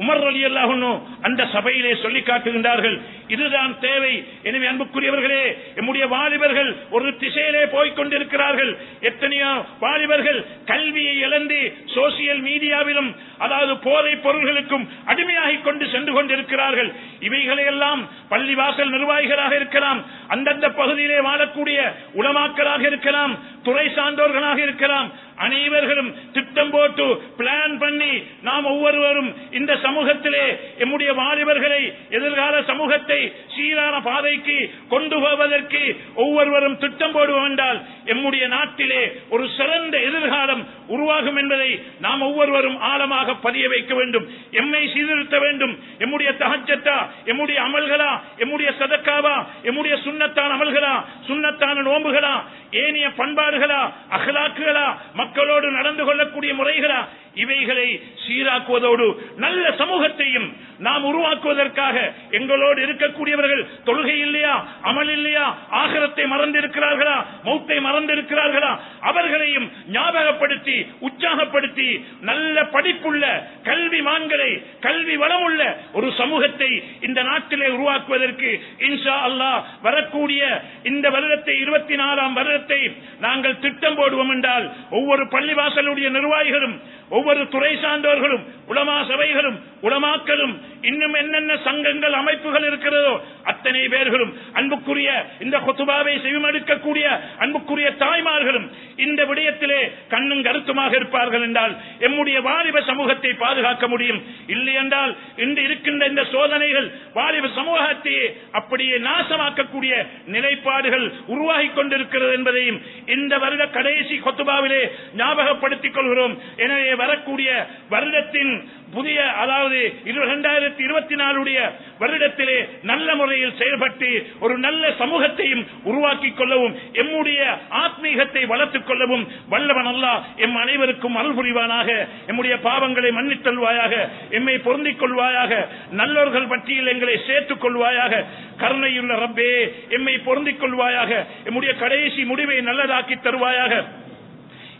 உமர் ரலியல்லாஹு அன்ஹு அந்த சபையிலே சொல்லி காட்டுகின்றார்கள். இதுதான் தேவை. எனவே அன்புக்குரியவர்களே, நம்முடைய வாலிபர்கள் ஒரு திசையிலே போய்கொண்டிருக்கிறார்கள். எத்தனையோ வாலிபர்கள் கல்வியை இழந்து சோசியல் மீடியாவிலும், அதாவது போதை பொருள்களுக்கும் அடிமையாகிக் கொண்டு சென்று கொண்டிருக்கிறார்கள். இவைகளையெல்லாம் பள்ளிவாசல் நிர்வாகிகளாக இருக்கலாம், அந்தந்த பகுதியிலே வாழக்கூடிய உலமாக்களாக இருக்கலாம், துறை சார்ந்தோர்களாக இருக்கலாம், அனைவர்களும் திட்டம் போட்டு பிளான் பண்ணி நாம் ஒவ்வொருவரும் இந்த சமூகத்திலே நம்முடைய வாலிபர்களை, எதிர்கால சமூகத்தை சீரான பாதைக்கு கொண்டு போவதற்கு ஒவ்வொருவரும் திட்டம் போடுவோம் என்றால் நம்முடைய நாட்டிலே ஒரு சிறந்த எதிர்காலம் உருவாகும் என்பதை நாம் ஒவ்வொருவரும் ஆழமாக பதிய வைக்க வேண்டும். எம்மை சீர்திருத்த வேண்டும். எம்முடைய தஹஜ்ஜத்தா, எம்முடைய அமல்களா, எம்முடைய சதக்காவா, எம்முடைய சுன்னத்தான அமல்களா, சுன்னத்தான நோம்புகளா, ஏனைய பண்பாடுகளா, அகலாக்குகளா, மக்களோடு நடந்து கொள்ளக்கூடிய முறைகளா, இவைகளை சீராக்குவதோடு நல்ல சமூகத்தையும் நாம் உருவாக்குவதற்காக எங்களோடு இருக்கக்கூடியவர்கள் தொழுகை இல்லையா, அமல் இல்லையா, ஆகிரத்தை மறந்திருக்கிறார்களா, மௌத்தை மறந்திருக்கிறார்களா, அவர்களையும் ஞாபகப்படுத்தி உற்சாகப்படுத்தி நல்ல படிப்புள்ள கல்விமான்களை, கல்வி வளமுள்ள ஒரு சமூகத்தை இந்த நாட்டிலே உருவாக்குவதற்கு இன்ஷா அல்லாஹ் வரக்கூடிய இந்த வருடத்தை 24ஆம் வருடத்தை நாங்கள் திட்டம் போடுவோம் என்றால் ஒவ்வொரு பள்ளிவாசலுடைய நிர்வாகிகளும், ஒவ்வொரு துறை சார்ந்தவர்களும், உலமா சபைகளும், உலமாக்களும், இன்னும் என்னென்ன சங்கங்கள் அமைப்புகள் இருக்கிறதோ அத்தனை பேர்களும், அன்புக்குரிய இந்த குத்துபாவை செவிமடுக்கக்கூடிய அன்புக்குரிய தாய்மார்களும் இந்த விடயத்திலே கண்ணும் கருத்துமாக இருப்பார்கள் என்றால் எம்முடைய வாலிப சமூகத்தை பாதுகாக்க முடியும். இல்லை என்றால் இன்று இருக்கின்ற இந்த சோதனைகள் வாலிப சமூகத்தையே அப்படியே நாசமாக்கக்கூடிய நிலைப்பாடுகள் உருவாகிக் கொண்டிருக்கிறது என்பதையும் இந்த வருட கடைசி குத்துபாவிலே ஞாபகப்படுத்திக் கொள்கிறோம். எனவே வரக்கூடிய வருடத்தின் புதிய, அதாவது 2024 வருடத்திலே நல்ல முறையில் செயல்பட்டு ஒரு நல்ல சமூகத்தையும் உருவாக்கிக் கொள்ளவும், எம்முடைய ஆத்மீகத்தை வளர்த்துக் கொள்ளவும் வல்லவன் அல்லாஹ் எம் அனைவருக்கும் அருள் புரிவானாக. எம்முடைய பாவங்களை மன்னித்தல்வாயாக, எம்மை பொருந்திக் கொள்வாயாக, நல்லோர்கள் பட்டியல் எங்களை சேர்த்துக் கொள்வாயாக. கருணையுள்ள ரப்பே, எம்மை பொருந்திக் கொள்வாயாக. எம்முடைய கடைசி முடிவை நல்லதாக்கி தருவாயாக.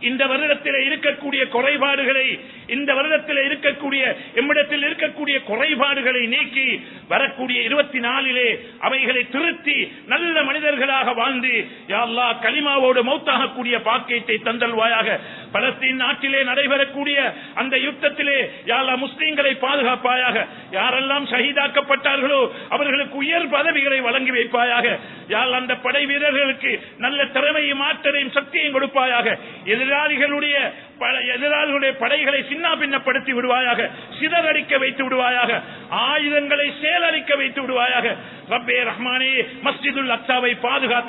இந்த வருடத்தில் இருக்கக்கூடிய குறைபாடுகளை, இந்த வருடத்தில் இருக்கக்கூடிய எம்மிடத்தில் இருக்கக்கூடிய குறைபாடுகளை நீக்கி வரக்கூடிய 24 அவைகளை திருத்தி நல்ல மனிதர்களாக வாழ்ந்து யா அல்லாஹ் கலிமாவோடு மௌத்தாகக்கூடிய பாக்கியத்தை தந்தல்வாயாக. பலஸ்தீன் நாட்டிலே நடைபெறக்கூடிய அந்த யுத்தத்திலே யா அல்லாஹ் முஸ்லிம்களை பாதுகாப்பாயாக. யாரெல்லாம் ஷஹீதாக்கப்பட்டார்களோ அவர்களுக்கு உயர் பதவிகளை வழங்கி வைப்பாயாக. யா அல்லாஹ் அந்த படை வீரர்களுக்கு நல்ல திறமையும் ஆற்றலையும் சக்தியையும் கொடுப்பாயாக. எதிராளிகளுடைய படைகளை சின்ன பின்னப்படுத்தி விடுவாயாக, சிதறடிக்க வைத்து விடுவாயாக, ஆயுதங்களை செயலளிக்க வைத்து விடுவாயாக. ரப்பே ரஹ்மானே, மஸ்ஜிதுல் அக்ஸாவை பாதுகாத்து